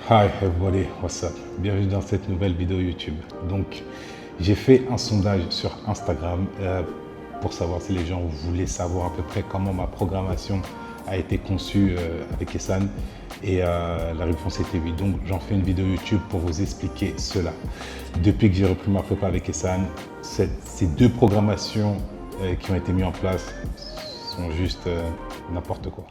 Hi everybody, what's up? Bienvenue dans cette nouvelle vidéo YouTube. Donc, j'ai fait un sondage sur Instagram pour savoir si les gens voulaient savoir à peu près comment ma programmation a été conçue avec Essan. Et la réponse était oui. Donc, j'en fais une vidéo YouTube pour vous expliquer cela. Depuis que j'ai repris ma prépa avec Essan, ces deux programmations qui ont été mises en place sont juste n'importe quoi.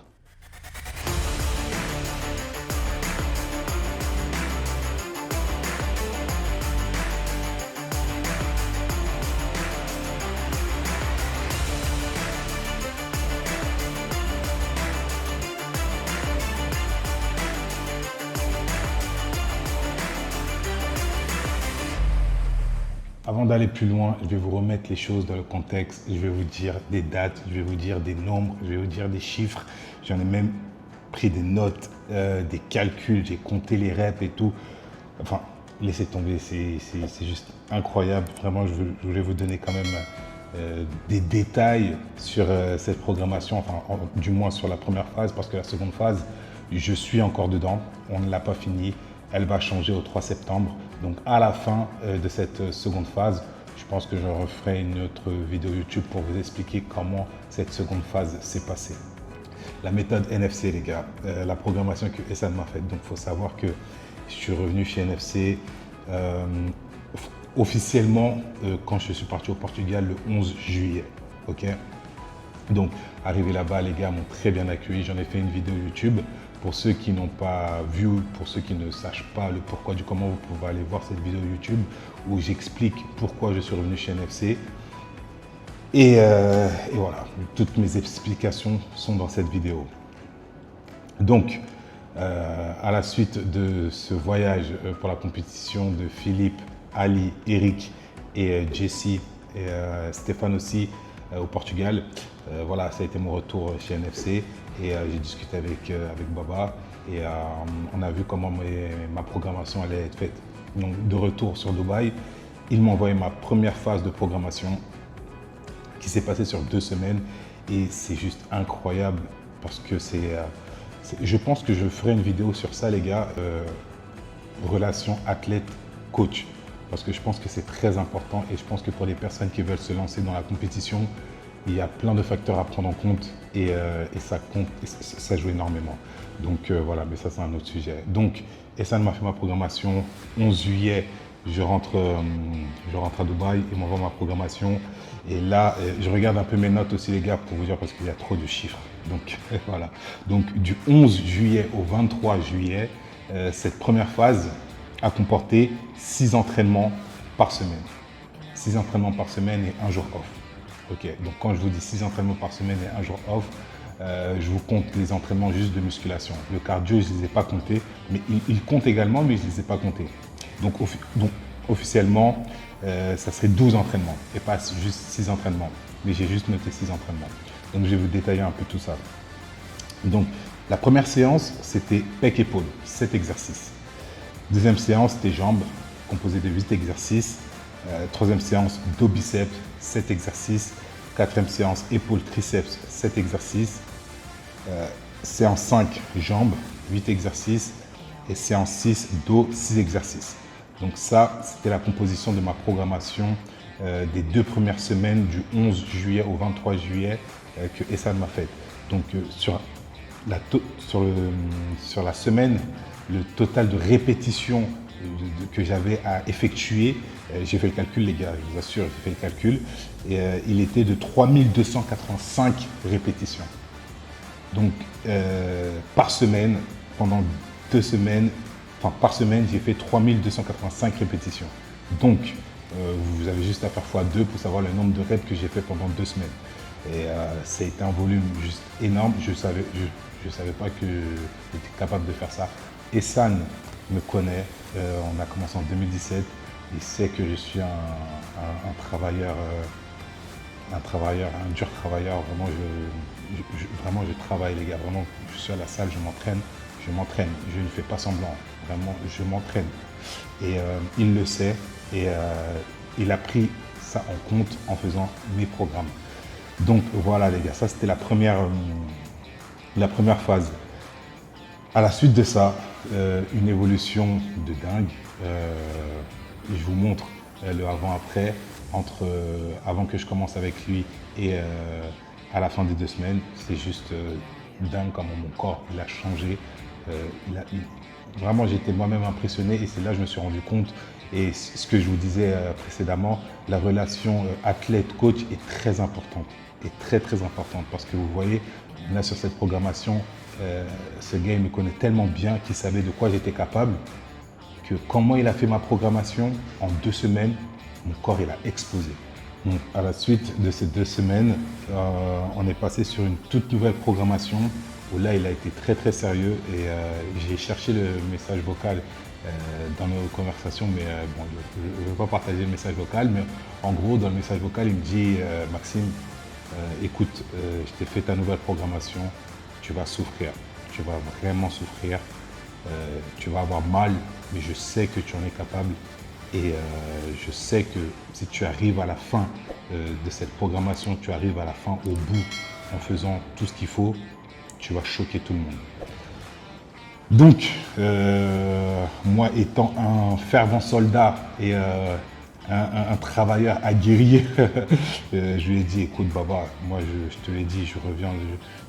Avant d'aller plus loin, je vais vous remettre les choses dans le contexte. Je vais vous dire des dates, je vais vous dire des nombres, je vais vous dire des chiffres. J'en ai même pris des notes, des calculs, j'ai compté les reps et tout. Enfin, laissez tomber, c'est juste incroyable. Vraiment, je voulais vous donner quand même des détails sur cette programmation, enfin, du moins sur la première phase, parce que la seconde phase, je suis encore dedans. On ne l'a pas fini. Elle va changer au 3 septembre. Donc à la fin de cette seconde phase, je pense que je referai une autre vidéo YouTube pour vous expliquer comment cette seconde phase s'est passée. La méthode NFC, les gars, la programmation que Essan m'a faite. Donc il faut savoir que je suis revenu chez NFC officiellement quand je suis parti au Portugal le 11 juillet. Ok. Donc arrivé là-bas, les gars m'ont très bien accueilli. J'en ai fait une vidéo YouTube. Pour ceux qui n'ont pas vu, pour ceux qui ne sachent pas le pourquoi du comment, vous pouvez aller voir cette vidéo YouTube où j'explique pourquoi je suis revenu chez NFC. Et voilà, toutes mes explications sont dans cette vidéo. Donc, à la suite de ce voyage pour la compétition de Philippe, Ali, Eric et Jessie et Stéphane aussi au Portugal, voilà, ça a été mon retour chez NFC. Et j'ai discuté avec Baba et on a vu comment ma programmation allait être faite. Donc de retour sur Dubaï, il m'a envoyé ma première phase de programmation qui s'est passée sur 2 semaines et c'est juste incroyable parce que je pense que je ferai une vidéo sur ça les gars, relation athlète-coach, parce que je pense que c'est très important et je pense que pour les personnes qui veulent se lancer dans la compétition, il y a plein de facteurs à prendre en compte et ça compte, et ça joue énormément. Donc voilà, mais ça c'est un autre sujet. Donc Essan m'a fait ma programmation. 11 juillet, je rentre à Dubaï, il m'envoie ma programmation. Et là, je regarde un peu mes notes aussi les gars pour vous dire parce qu'il y a trop de chiffres. Donc voilà. Donc du 11 juillet au 23 juillet, cette première phase a comporté 6 entraînements par semaine. 6 entraînements par semaine et un jour off. Ok, donc quand je vous dis 6 entraînements par semaine et un jour off, je vous compte les entraînements juste de musculation. Le cardio, je ne les ai pas comptés, mais il compte également, mais je ne les ai pas comptés. Donc officiellement, ça serait 12 entraînements et pas juste 6 entraînements. Mais j'ai juste noté 6 entraînements. Donc je vais vous détailler un peu tout ça. Donc la première séance, c'était pec-épaule, 7 exercices. Deuxième séance, c'était jambes, composée de 8 exercices. Troisième séance, dos biceps, 7 exercices. Quatrième séance, épaules triceps, 7 exercices. Séance 5, jambes, 8 exercices. Et séance 6, dos, 6 exercices. Donc ça, c'était la composition de ma programmation des 2 premières semaines du 11 juillet au 23 juillet que Essan m'a faite. Donc sur la semaine, le total de répétitions que j'avais à effectuer, j'ai fait le calcul les gars, je vous assure, j'ai fait le calcul, et il était de 3285 répétitions. Donc par semaine, pendant 2 semaines, enfin par semaine, j'ai fait 3285 répétitions. Donc vous avez juste à faire x2 pour savoir le nombre de reps que j'ai fait pendant 2 semaines. Et ça a été un volume juste énorme, je savais pas que j'étais capable de faire ça. Essan me connaît, on a commencé en 2017, il sait que je suis un travailleur, un dur travailleur, vraiment je travaille les gars, vraiment je suis à la salle, je m'entraîne, je ne fais pas semblant, vraiment je m'entraîne. Et il le sait et il a pris ça en compte en faisant mes programmes. Donc voilà les gars, ça c'était la première phase. À la suite de ça, une évolution de dingue. Je vous montre le avant-après, avant que je commence avec lui et à la fin des 2 semaines. C'est juste dingue comment mon corps il a changé. Vraiment, j'étais moi-même impressionné et c'est là que je me suis rendu compte. Et ce que je vous disais précédemment, la relation athlète-coach est très importante. Est très très importante parce que vous voyez, là sur cette programmation, ce gars il me connaît tellement bien qu'il savait de quoi j'étais capable que comment il a fait ma programmation en 2 semaines, mon corps il a explosé. Donc, à la suite de ces 2 semaines, on est passé sur une toute nouvelle programmation où là il a été très très sérieux et j'ai cherché le message vocal dans nos conversations, mais bon, je ne veux pas partager le message vocal, mais en gros dans le message vocal il me dit Maxime, écoute, je t'ai fait ta nouvelle programmation, tu vas souffrir, tu vas vraiment souffrir, tu vas avoir mal, mais je sais que tu en es capable et je sais que si tu arrives à la fin de cette programmation, tu arrives à la fin au bout en faisant tout ce qu'il faut, tu vas choquer tout le monde. Donc, moi étant un fervent soldat et un travailleur aguerri, je lui ai dit, écoute Baba, moi je te l'ai dit, je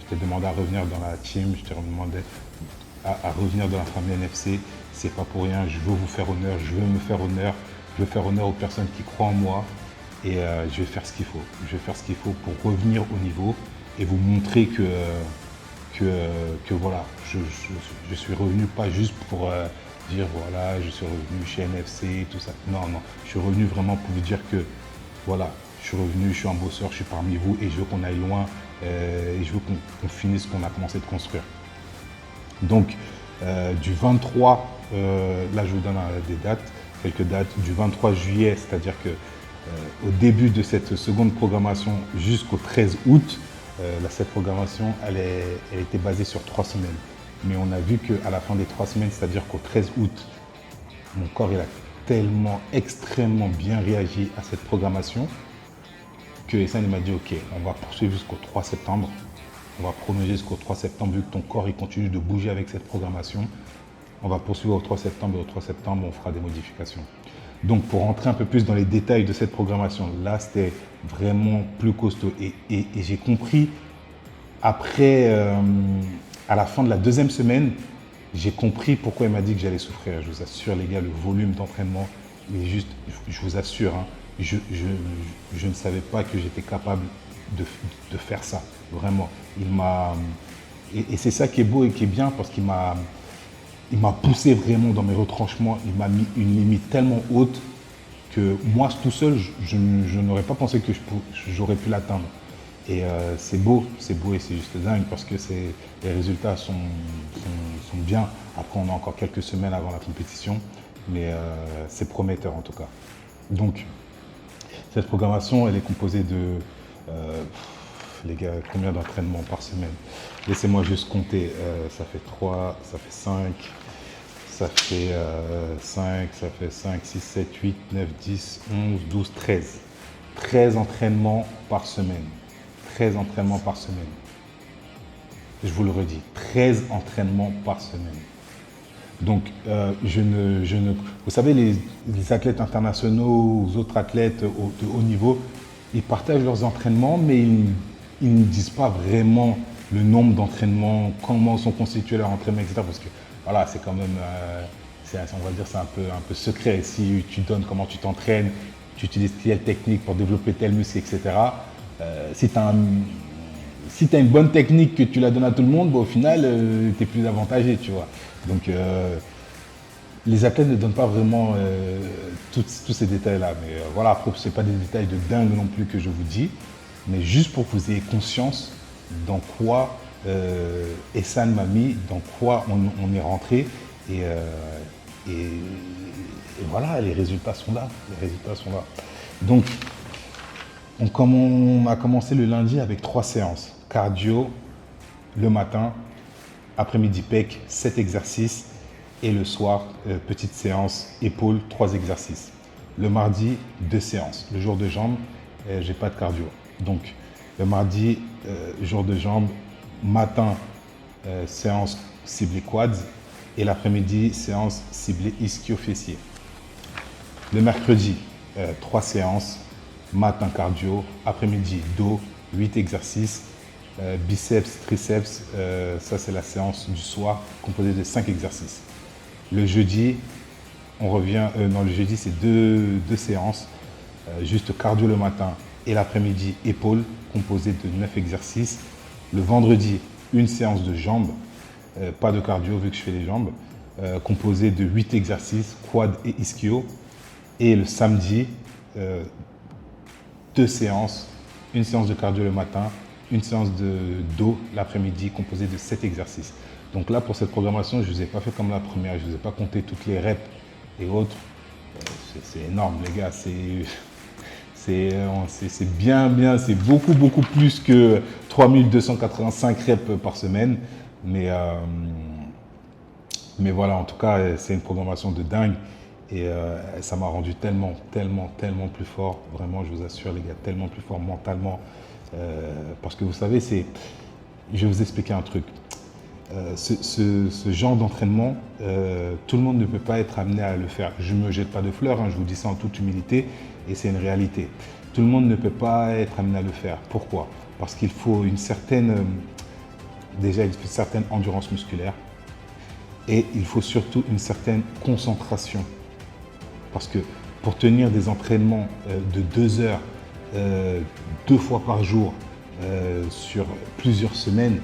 t'ai demandé à revenir dans la team, je t'ai demandé à revenir dans la famille NFC, c'est pas pour rien, je veux vous faire honneur, je veux me faire honneur, je veux faire honneur aux personnes qui croient en moi et je vais faire ce qu'il faut. Je vais faire ce qu'il faut pour revenir au niveau et vous montrer que voilà, je suis revenu pas juste pour dire voilà, je suis revenu chez NFC, tout ça. Non, non, je suis revenu vraiment pour vous dire que voilà, je suis revenu, je suis un bosseur, je suis parmi vous et je veux qu'on aille loin et je veux qu'on finisse ce qu'on a commencé de construire. Donc, du 23, là je vous donne des dates, quelques dates, du 23 juillet, c'est-à-dire que au début de cette seconde programmation jusqu'au 13 août, cette programmation, elle était basée sur 3 semaines. Mais on a vu qu'à la fin des 3 semaines, c'est-à-dire qu'au 13 août, mon corps il a tellement, extrêmement bien réagi à cette programmation que Essane m'a dit, ok, on va poursuivre jusqu'au 3 septembre. On va prolonger jusqu'au 3 septembre, vu que ton corps il continue de bouger avec cette programmation. On va poursuivre au 3 septembre et au 3 septembre, on fera des modifications. Donc, pour rentrer un peu plus dans les détails de cette programmation, là, c'était vraiment plus costaud. Et j'ai compris, après, à la fin de la 2e semaine, j'ai compris pourquoi il m'a dit que j'allais souffrir. Je vous assure, les gars, le volume d'entraînement, il est juste, je vous assure, hein, je ne savais pas que j'étais capable de faire ça, vraiment. Et c'est ça qui est beau et qui est bien parce qu'il m'a poussé vraiment dans mes retranchements. Il m'a mis une limite tellement haute que moi, tout seul, je n'aurais pas pensé que j'aurais pu l'atteindre. Et c'est beau et c'est juste dingue parce que les résultats sont bien. Après, on a encore quelques semaines avant la compétition, mais c'est prometteur en tout cas. Donc, cette programmation, elle est composée de... les gars, combien d'entraînements par semaine? Laissez-moi juste compter. Ça fait 3, ça fait 5, ça fait 5, ça fait 5, 6, 7, 8, 9, 10, 11, 12, 13. 13 entraînements par semaine. 13 entraînements par semaine. Je vous le redis, 13 entraînements par semaine. Donc, vous savez, les athlètes internationaux, les autres athlètes de haut niveau, ils partagent leurs entraînements, mais ils ne disent pas vraiment le nombre d'entraînements, comment sont constitués leurs entraînements, etc. Parce que voilà, c'est quand même, on va dire, c'est un peu secret. Si tu donnes comment tu t'entraînes, tu utilises telle technique pour développer tel muscle, etc. Si tu as une bonne technique que tu la donnes à tout le monde, bon, au final, tu es plus avantagé, tu vois. Donc, les athlètes ne donnent pas vraiment tous ces détails-là. Mais voilà, après, ce n'est pas des détails de dingue non plus que je vous dis, mais juste pour que vous ayez conscience dans quoi Essane m'a mis, dans quoi on est rentré. Et voilà, les résultats sont là. Les résultats sont là. Donc, on a commencé le lundi avec 3 séances. Cardio, le matin, après-midi pec, 7 exercices. Et le soir, petite séance, épaules, 3 exercices. Le mardi, 2 séances. Le jour de jambes, j'ai pas de cardio. Donc, le mardi, jour de jambes, matin, séance ciblée quads. Et l'après-midi, séance ciblée ischio-fessier. Le mercredi, 3 séances, matin cardio, après-midi dos, 8 exercices, biceps, triceps, ça c'est la séance du soir composée de 5 exercices. Le jeudi, on revient, non le jeudi c'est deux séances, juste cardio le matin et l'après-midi épaules composée de 9 exercices. Le vendredi, une séance de jambes, pas de cardio vu que je fais les jambes, composée de 8 exercices, quad et ischio. Et le samedi, 2 séances, une séance de cardio le matin, une séance de dos l'après-midi composée de 7 exercices. Donc là, pour cette programmation, je ne vous ai pas fait comme la première, je ne vous ai pas compté toutes les reps et autres. C'est énorme, les gars. C'est bien, c'est beaucoup plus que 3285 reps par semaine. Mais voilà, en tout cas, c'est une programmation de dingue. Et ça m'a rendu tellement plus fort. Vraiment, je vous assure, les gars, tellement plus fort mentalement. Parce que vous savez, je vais vous expliquer un truc. Ce genre d'entraînement, tout le monde ne peut pas être amené à le faire. Je ne me jette pas de fleurs, hein, je vous dis ça en toute humilité, et c'est une réalité. Tout le monde ne peut pas être amené à le faire. Pourquoi? Parce qu'il faut déjà une certaine endurance musculaire, et il faut surtout une certaine concentration. Parce que pour tenir des entraînements de 2 heures, 2 fois par jour, sur plusieurs semaines,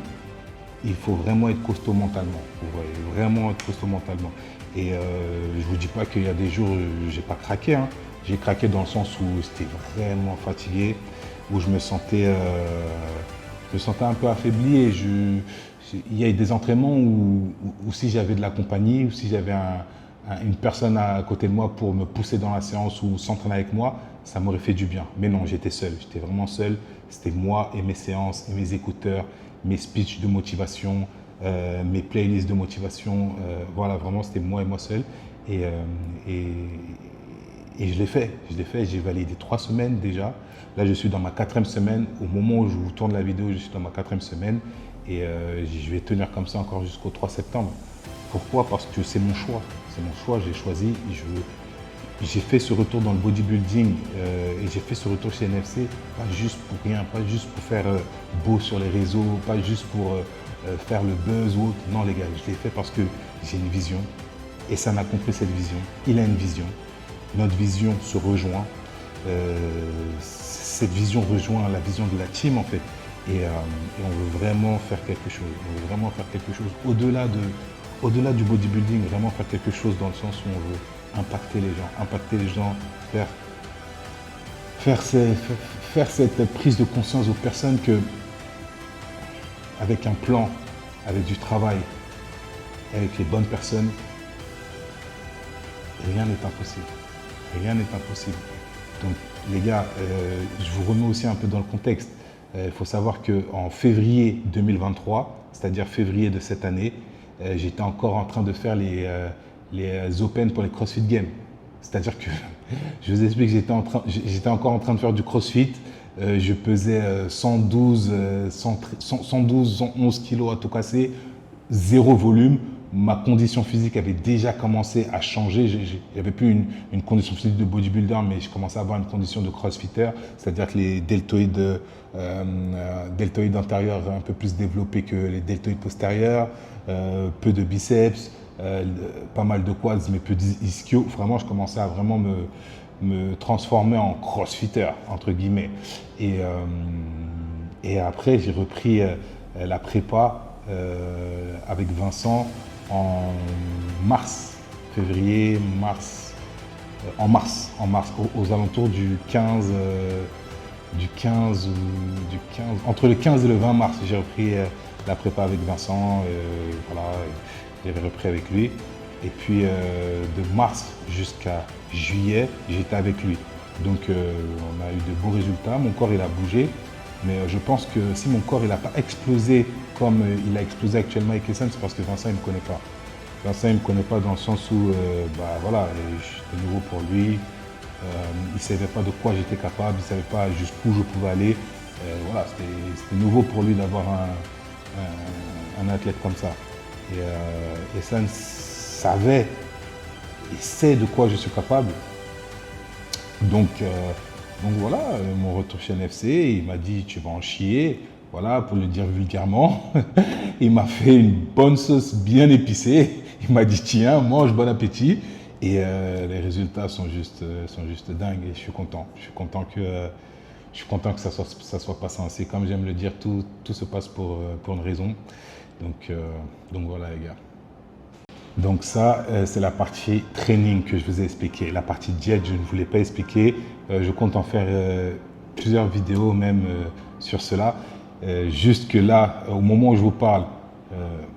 il faut vraiment être costaud mentalement. Vous voyez, vraiment être costaud mentalement. Et je ne vous dis pas qu'il y a des jours où je n'ai pas craqué. Hein. J'ai craqué dans le sens où j'étais vraiment fatigué, où je me sentais un peu affaibli. Et il y a des entraînements où si j'avais de la compagnie, ou si j'avais une personne à côté de moi pour me pousser dans la séance ou s'entraîner avec moi, ça m'aurait fait du bien. Mais non, j'étais seul, j'étais vraiment seul. C'était moi et mes séances et mes écouteurs, mes speeches de motivation, mes playlists de motivation. Voilà, vraiment, c'était moi et moi seul. Et je l'ai fait, j'ai validé 3 semaines déjà. Là, je suis dans ma 4e semaine. Au moment où je vous tourne la vidéo, je suis dans ma 4e semaine. Et je vais tenir comme ça encore jusqu'au 3 septembre. Pourquoi? Parce que c'est mon choix. C'est mon choix, j'ai choisi. J'ai fait ce retour dans le bodybuilding et j'ai fait ce retour chez NFC, pas juste pour rien, pas juste pour faire beau sur les réseaux, pas juste pour faire le buzz ou autre. Non les gars, je l'ai fait parce que j'ai une vision et ça m'a compris cette vision. Il a une vision, notre vision se rejoint. Cette vision rejoint la vision de la team en fait. Et on veut vraiment faire quelque chose. On veut vraiment faire quelque chose au-delà du bodybuilding, vraiment faire quelque chose dans le sens où on veut impacter les gens, faire cette prise de conscience aux personnes que, avec un plan, avec du travail, avec les bonnes personnes, rien n'est impossible. Rien n'est impossible. Donc les gars, je vous remets aussi un peu dans le contexte. Il faut savoir qu'en février 2023, c'est-à-dire février de cette année, j'étais encore en train de faire les Open pour les CrossFit Games. C'est-à-dire que, je vous explique, j'étais encore en train de faire du CrossFit. Je pesais 112, 111 kilos à tout casser, 0 volume. Ma condition physique avait déjà commencé à changer. J'avais plus une condition physique de bodybuilder, mais je commençais à avoir une condition de crossfitter, c'est-à-dire que les deltoïdes antérieurs un peu plus développés que les deltoïdes postérieurs, peu de biceps, pas mal de quads, mais peu d'ischio. Vraiment, je commençais à vraiment me transformer en crossfitter, entre guillemets. Et après, j'ai repris la prépa avec Vincent en mars, février, mars, aux alentours du 15, entre le 15 et le 20 mars, j'ai repris la prépa avec Vincent, voilà, j'avais repris avec lui. Et puis de mars jusqu'à juillet, j'étais avec lui. Donc on a eu de beaux résultats, mon corps il a bougé. Mais je pense que si mon corps n'a pas explosé comme il a explosé actuellement avec Essence, c'est parce que Vincent il ne me connaît pas. Vincent il ne me connaît pas dans le sens où voilà, j'étais nouveau pour lui. Il ne savait pas de quoi j'étais capable, il ne savait pas jusqu'où je pouvais aller. Voilà, c'était nouveau pour lui d'avoir un athlète comme ça. Et Essence, savais et sais de quoi je suis capable. Donc voilà, mon retour chez NFC, il m'a dit tu vas en chier, voilà, pour le dire vulgairement. Il m'a fait une bonne sauce bien épicée. Il m'a dit tiens, mange, bon appétit. Et les résultats sont juste dingues et je suis content. Je suis content que ça soit passé ainsi. Comme j'aime le dire, tout se passe pour une raison. Donc voilà les gars. Donc ça, c'est la partie training que je vous ai expliqué. La partie diète, je ne voulais pas expliquer. Je compte en faire plusieurs vidéos même sur cela. Juste que là, au moment où je vous parle,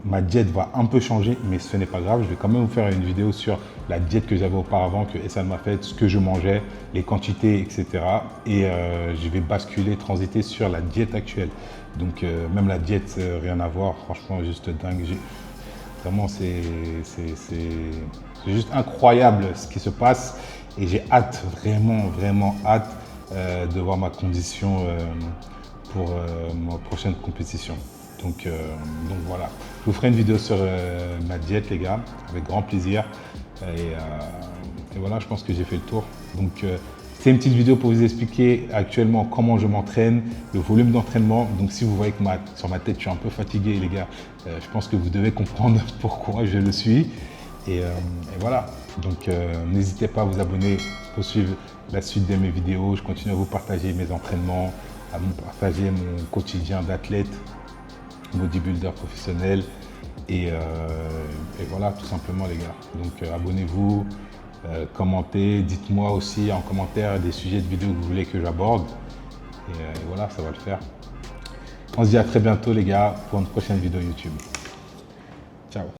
ma diète va un peu changer, mais ce n'est pas grave. Je vais quand même vous faire une vidéo sur la diète que j'avais auparavant, que Essam m'a faite, ce que je mangeais, les quantités, etc. Et je vais basculer, transiter sur la diète actuelle. Donc même la diète, rien à voir. Franchement, juste dingue. Vraiment, c'est juste incroyable ce qui se passe et j'ai hâte, vraiment hâte de voir ma condition pour ma prochaine compétition. Donc voilà, je vous ferai une vidéo sur ma diète les gars, avec grand plaisir. Et voilà, je pense que j'ai fait le tour. Donc c'est une petite vidéo pour vous expliquer actuellement comment je m'entraîne, le volume d'entraînement. Donc si vous voyez que sur ma tête, je suis un peu fatigué les gars, je pense que vous devez comprendre pourquoi je le suis. Et voilà, donc n'hésitez pas à vous abonner pour suivre la suite de mes vidéos. Je continue à vous partager mes entraînements, à vous partager mon quotidien d'athlète, bodybuilder professionnel. Et voilà, tout simplement les gars. Donc abonnez-vous. Commentez, dites-moi aussi en commentaire des sujets de vidéos que vous voulez que j'aborde. Et voilà, ça va le faire. On se dit à très bientôt les gars pour une prochaine vidéo YouTube. Ciao.